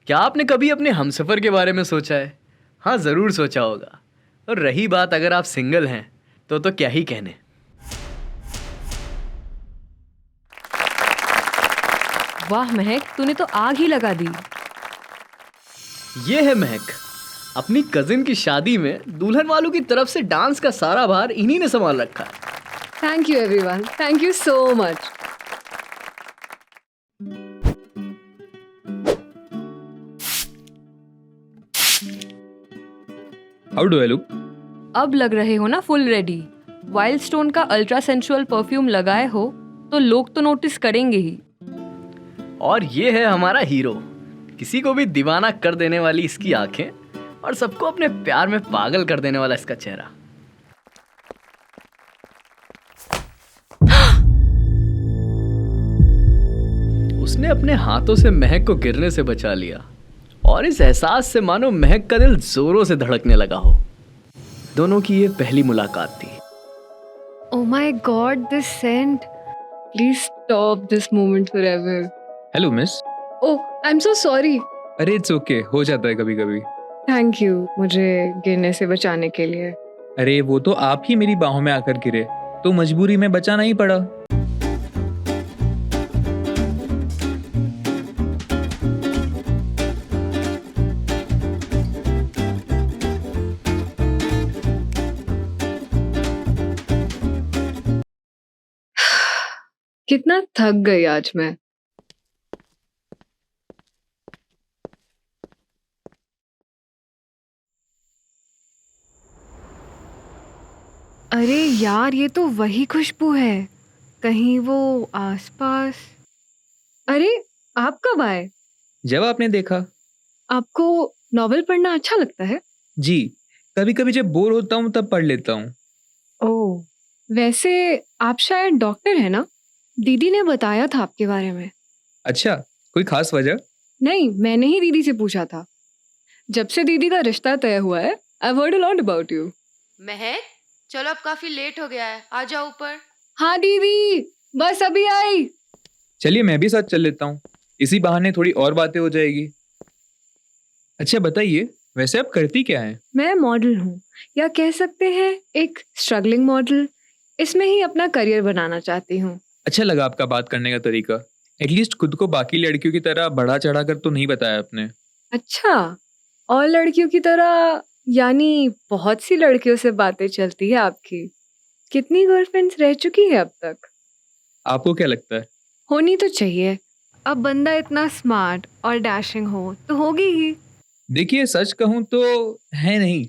क्या आपने कभी अपने हमसफ़र के बारे में सोचा है? हाँ, ज़रूर सोचा होगा। और रही बात अगर आप सिंगल हैं, तो क्या ही कहने। वाह महक, तूने तो आग ही लगा दी। ये है महक। अपनी कजिन की शादी में दुल्हन वालों की तरफ से डांस का सारा भार इन्हीं ने संभाल रखा है। Thank you everyone, thank you so much. How do I look? अब लग रहे हो ना फुल रेडी। वाइल्ड स्टोन का अल्ट्रा सेंसुअल परफ्यूम लगाए हो तो लोग तो नोटिस करेंगे ही। और ये है हमारा हीरो। किसी को भी दीवाना कर देने वाली इसकी आंखें और सबको अपने प्यार में पागल कर देने वाला इसका चेहरा। उसने अपने हाथों से महक को गिरने से बचा लिया और इस एहसास से मानो महक का दिल जोरों से धड़कने लगा हो। दोनों की ये पहली मुलाकात थी। Oh my God, this scent. Please stop this moment forever. Hello miss. Oh, I'm so sorry. अरे इट्स ओके, हो जाता है कभी कभी। Thank you मुझे गिरने से बचाने के लिए। अरे वो तो आप ही मेरी बाहों में आकर गिरे, तो मजबूरी में बचाना ही पड़ा। कितना थक गई आज मैं। अरे यार, ये तो वही खुशबू है। कहीं वो आसपास। अरे आप कब आए? जब आपने देखा। आपको नॉवेल पढ़ना अच्छा लगता है? जी, कभी कभी जब बोर होता हूँ तब पढ़ लेता हूँ। ओह, वैसे आप शायद डॉक्टर है ना? दीदी ने बताया था आपके बारे में। अच्छा, कोई खास वजह? नहीं, मैंने ही दीदी से पूछा था। जब से दीदी का रिश्ता तय हुआ है, I've heard a lot about you. महक, चलो अब काफी लेट हो गया है, आ जाओ ऊपर। हाँ दीदी, बस अभी आई। चलिए मैं भी साथ चल लेता हूँ, इसी बहाने थोड़ी और बातें हो जाएगी। अच्छा बताइए, वैसे आप करती क्या हैं? मैं मॉडल हूँ, या कह सकते हैं एक स्ट्रगलिंग मॉडल। इसमें ही अपना करियर बनाना चाहती हूँ। अच्छा लगा आपका बात करने का तरीका। एटलीस्ट खुद को बाकी लड़कियों की तरह बढ़ा चढ़ा कर तो नहीं बताया आपने। अच्छा, और लड़कियों की तरह यानी बहुत सी लड़कियों से बातें चलती है आपकी। कितनी गर्लफ्रेंड्स रह चुकी है अब तक? आपको क्या लगता है? होनी तो चाहिए। अब बंदा इतना स्मार्ट और डैशिंग हो तो होगी ही। देखिए सच कहूं तो है नहीं,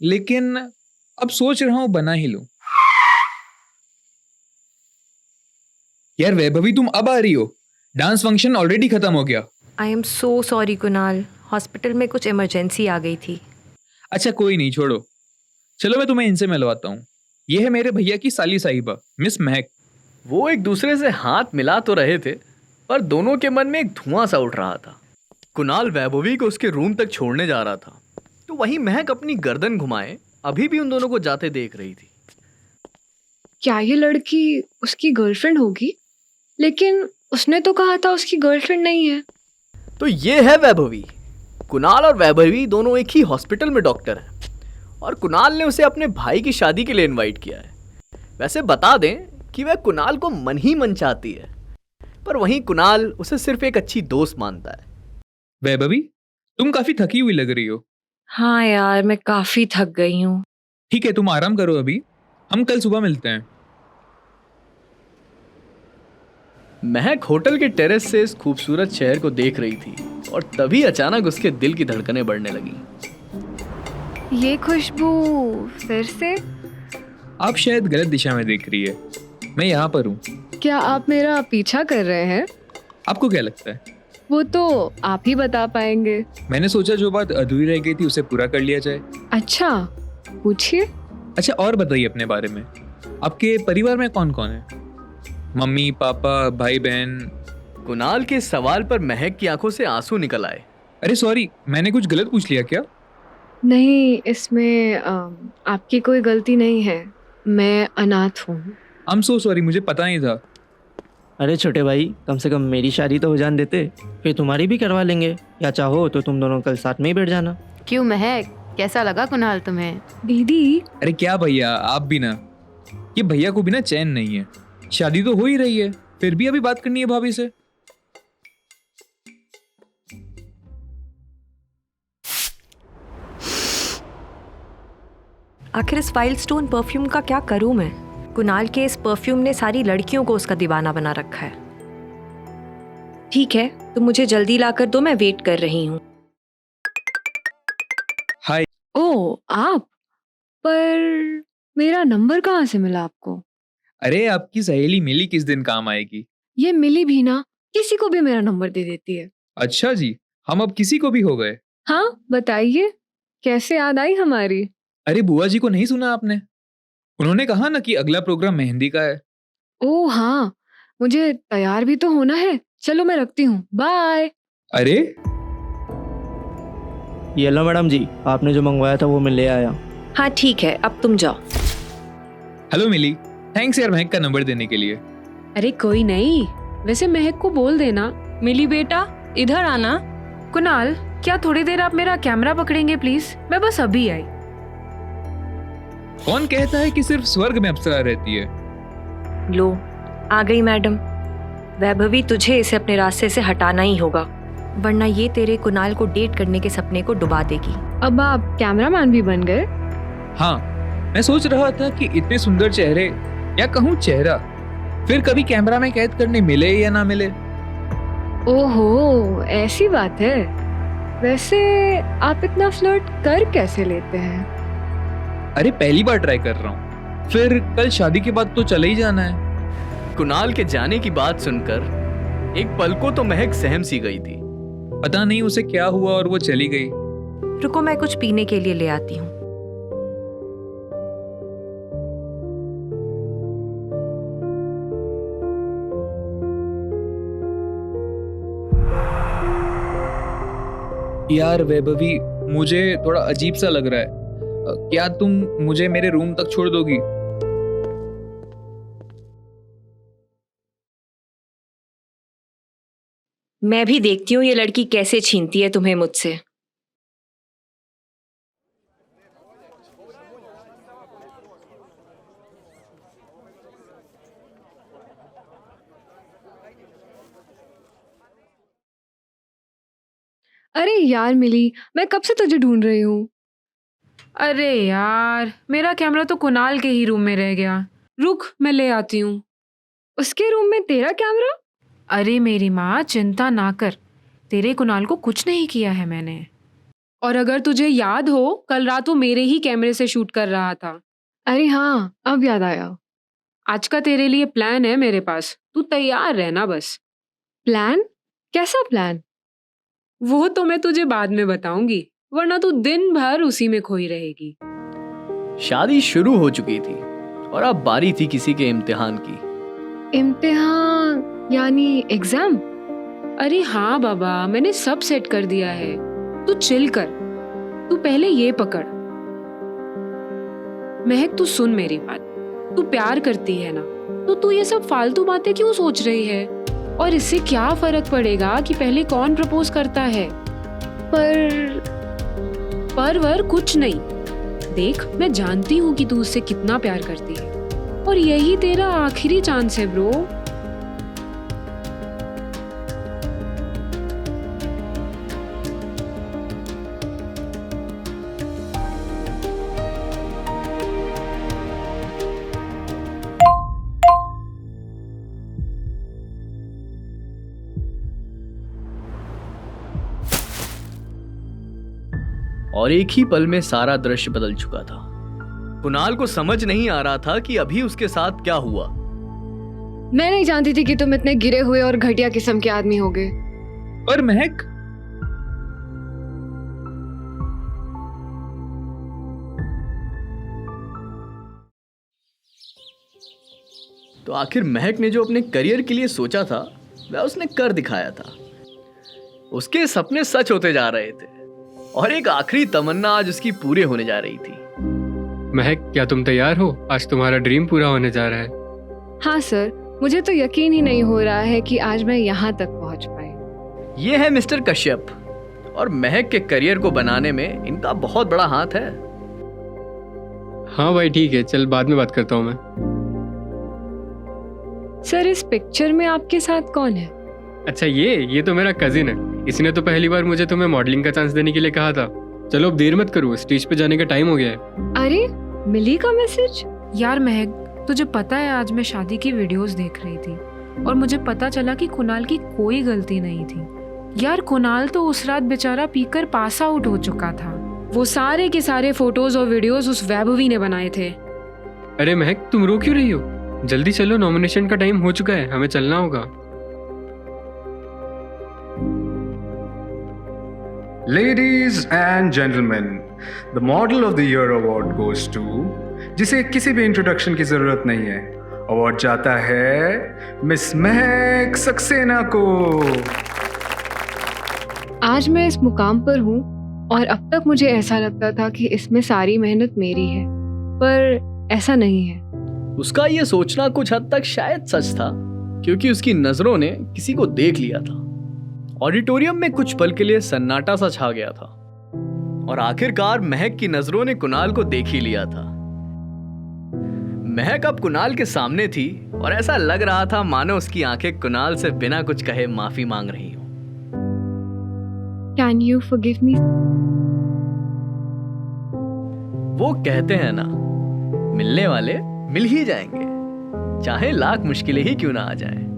लेकिन अब सोच रहा हूं बना ही लूं। यार वैभवी, तुम अब आ रही हो? डांस फंक्शन ऑलरेडी खत्म हो गया। I am so sorry Kunal, hospital में कुछ इमरजेंसी आ गई थी। अच्छा कोई नहीं, छोड़ो। चलो मैं तुम्हें इनसे मिलवाता हूँ। ये है मेरे भैया की साली साहिबा, मिस महक। वो एक दूसरे से हाथ मिला तो रहे थे, पर दोनों के मन में एक धुआं सा उठ रहा था। कुणाल वैभवी को उसके रूम तक छोड़ने जा रहा था, तो वहीं महक अपनी गर्दन घुमाए अभी भी उन दोनों को जाते देख रही थी। क्या ये लड़की उसकी गर्लफ्रेंड होगी? लेकिन उसने तो कहा था उसकी गर्लफ्रेंड नहीं है। तो ये है वैभवी। कुणाल और वैभवी दोनों एक ही हॉस्पिटल में डॉक्टर हैं, और कुणाल ने उसे अपने भाई की शादी के लिए इनवाइट किया है। वैसे बता दें कि वह कुणाल को मन ही मन चाहती है, पर वहीं कुणाल उसे सिर्फ एक अच्छी दोस्त मानता है। वैभवी, तुम काफी थकी हुई लग रही हो। हाँ यार, मैं काफ़ी थक गई हूँ। ठीक है, तुम आराम करो, अभी हम कल सुबह मिलते हैं। महक होटल के टेरेस से इस खूबसूरत शहर को देख रही थी, और तभी अचानक उसके दिल की धड़कनें बढ़ने लगी। ये खुशबू फिर से? आप शायद गलत दिशा में देख रही है, मैं यहाँ पर हूँ। क्या आप मेरा पीछा कर रहे हैं? आपको क्या लगता है? वो तो आप ही बता पाएंगे। मैंने सोचा जो बात अधूरी रह गई थी उसे पूरा कर लिया जाए। अच्छा, पूछिए। अच्छा और बताइए अपने बारे में। आपके परिवार में कौन कौन है? मम्मी पापा भाई बहन? कुणाल के सवाल पर महक की आंखों से आंसू निकल आए। अरे सॉरी, मैंने कुछ गलत पूछ लिया क्या? नहीं, इसमें आपकी कोई गलती नहीं है। मैं अनाथ हूँ। आई एम सो सॉरी, मुझे पता नहीं था। अरे छोटे भाई, कम से कम मेरी शादी तो हो जान देते, फिर तुम्हारी भी करवा लेंगे। या चाहो तो तुम दोनों कल साथ में ही बैठ जाना। क्यों महक, कैसा लगा कुणाल तुम्हें? दीदी, अरे क्या भैया, आप भी ना, ये भैया को भी ना चैन नहीं है। शादी तो हो ही रही है, फिर भी अभी बात करनी है भाभी से। आखिर इस वाइल्ड स्टोन परफ्यूम का क्या करूं मैं? कुणाल के इस परफ्यूम ने सारी लड़कियों को उसका दीवाना बना रखा है। ठीक है, तुम मुझे जल्दी ला कर दो, मैं वेट कर रही हूँ। हाय। ओ आप, पर मेरा नंबर कहाँ से मिला आपको? अरे आपकी सहेली मिली किस दिन काम आएगी। ये मिली भी ना किसी को भी मेरा नंबर दे देती है। अच्छा जी, हम अब किसी को भी हो गए। हाँ बताइए, कैसे याद आई हमारी? अरे बुआ जी को नहीं सुना आपने? उन्होंने कहा ना कि अगला प्रोग्राम मेहंदी का है। ओ हाँ, मुझे तैयार भी तो होना है। चलो मैं रखती हूँ, बाय। अरे ये लो मैडम जी, आपने जो मंगवाया था वो मैं ले आया। हाँ ठीक है, अब तुम जाओ। हेलो मिली, थैंक्स यार महक का नंबर देने के लिए। अरे कोई नहीं, वैसे महक को बोल देना। मिली बेटा, इधर आना। कुणाल, क्या थोड़ी देर आप मेरा कैमरा पकड़ेंगे प्लीज? मैं बस अभी आई। कौन कहता है कि सिर्फ स्वर्ग में अप्सरा रहती है? लो, आ गई मैडम। वैभवी, तुझे इसे अपने रास्ते से हटाना ही होगा, वरना ये तेरे कुणाल को डेट करने के सपने को डुबा देगी। अब आप कैमरामैन भी बन गए? हाँ, मैं सोच रहा था कि इतने सुंदर चेहरे, या कहूँ चेहरा, फिर कभी कैमरा में कैद करने मिले या ना मिले। ओहो, ऐसी बात है। वैसे आप इतना फ्लर्ट कर कैसे लेते हैं? अरे पहली बार ट्राई कर रहा हूँ, फिर कल शादी के बाद तो चले ही जाना है। कुणाल के जाने की बात सुनकर एक पल को तो महक सहम सी गई थी। पता नहीं उसे क्या हुआ और वो चली गई। रुको, मैं कुछ पीने के लिए ले आती हूँ। यार वैभवी, मुझे थोड़ा अजीब सा लग रहा है। क्या तुम मुझे मेरे रूम तक छोड़ दोगी? मैं भी देखती हूँ ये लड़की कैसे छीनती है तुम्हें मुझसे। अरे यार मिली, मैं कब से तुझे ढूंढ रही हूँ। अरे यार, मेरा कैमरा तो कुणाल के ही रूम में रह गया। रुक, मैं ले आती हूँ। उसके रूम में तेरा कैमरा? अरे मेरी माँ, चिंता ना कर, तेरे कुणाल को कुछ नहीं किया है मैंने। और अगर तुझे याद हो, कल रात वो मेरे ही कैमरे से शूट कर रहा था। अरे हाँ, अब याद आया। आज का तेरे लिए प्लान है मेरे पास, तू तैयार रहना बस। प्लान? कैसा प्लान? वो तो मैं तुझे बाद में बताऊंगी, वरना तू दिन भर उसी में खोई रहेगी। शादी शुरू हो चुकी थी और अब बारी थी किसी के इम्तिहान की। इम्तिहान यानी एग्जाम? अरे हाँ बाबा, मैंने सब सेट कर दिया है। तू चिल कर, तू पहले ये पकड़। महक, तू सुन मेरी बात। तू प्यार करती है ना, तो तू ये सब फालतू बातें क्यों सोच रही है? और इससे क्या फर्क पड़ेगा कि पहले कौन प्रपोज करता है? पर कुछ नहीं। देख, मैं जानती हूँ कि तू उससे कितना प्यार करती है, और यही तेरा आखिरी चांस है ब्रो। और एक ही पल में सारा दृश्य बदल चुका था। कुणाल को समझ नहीं आ रहा था कि अभी उसके साथ क्या हुआ। मैं नहीं जानती थी कि तुम इतने गिरे हुए और घटिया किस्म के आदमी होगे। और महक, तो आखिर महक ने जो अपने करियर के लिए सोचा था वह उसने कर दिखाया था। उसके सपने सच होते जा रहे थे और एक आखिरी तमन्ना आज उसकी पूरे होने जा रही थी। महक, क्या तुम तैयार हो? आज तुम्हारा ड्रीम पूरा होने जा रहा है। हाँ सर, मुझे तो यकीन ही नहीं हो रहा है कि आज मैं यहाँ तक पहुँच पाई। ये है मिस्टर कश्यप, और महक के करियर को बनाने में इनका बहुत बड़ा हाथ है। हाँ भाई ठीक है, चल बाद में बात करता हूँ मैं। सर, इस पिक्चर में आपके साथ कौन है? अच्छा ये तो मेरा कजिन है। इसने तो पहली बार मुझे तुम्हें मॉडलिंग का चांस देने के लिए कहा था। चलो अब देर मत करो, स्टेज पे जाने का टाइम हो गया है। अरे, मिली का मैसेज? यार महक, तुझे पता है आज मैं शादी की वीडियोस देख रही थी और मुझे पता चला कि कुणाल की कोई गलती नहीं थी। यार कुणाल तो उस रात बेचारा पीकर पास आउट हो चुका था। वो सारे के सारे फोटोज और वीडियोस उस वैभवी ने बनाए थे। अरे महक, तुम रो क्यों रही हो? जल्दी चलो, नॉमिनेशन का टाइम हो चुका है, हमें चलना होगा। Ladies and gentlemen, the Model of the Year award goes to, जिसे किसी भी इंट्रोडक्शन की जरूरत नहीं है। अवार्ड जाता है मिस महक सक्सेना को। आज मैं इस मुकाम पर हूँ और अब तक मुझे ऐसा लगता था कि इसमें सारी मेहनत मेरी है, पर ऐसा नहीं है। उसका ये सोचना कुछ हद तक शायद सच था, क्योंकि उसकी नजरों ने किसी को देख लिया था। ऑडिटोरियम में कुछ पल के लिए सन्नाटा सा छा गया था और आखिरकार महक की नजरों ने कुणाल को देख ही लिया था। महक अब कुणाल के सामने थी और ऐसा लग रहा था मानो उसकी आंखें कुणाल से बिना कुछ कहे माफी मांग रही हो। Can you forgive me? वो कहते हैं ना, मिलने वाले मिल ही जाएंगे, चाहे लाख मुश्किलें ही क्यों ना आ जाएं।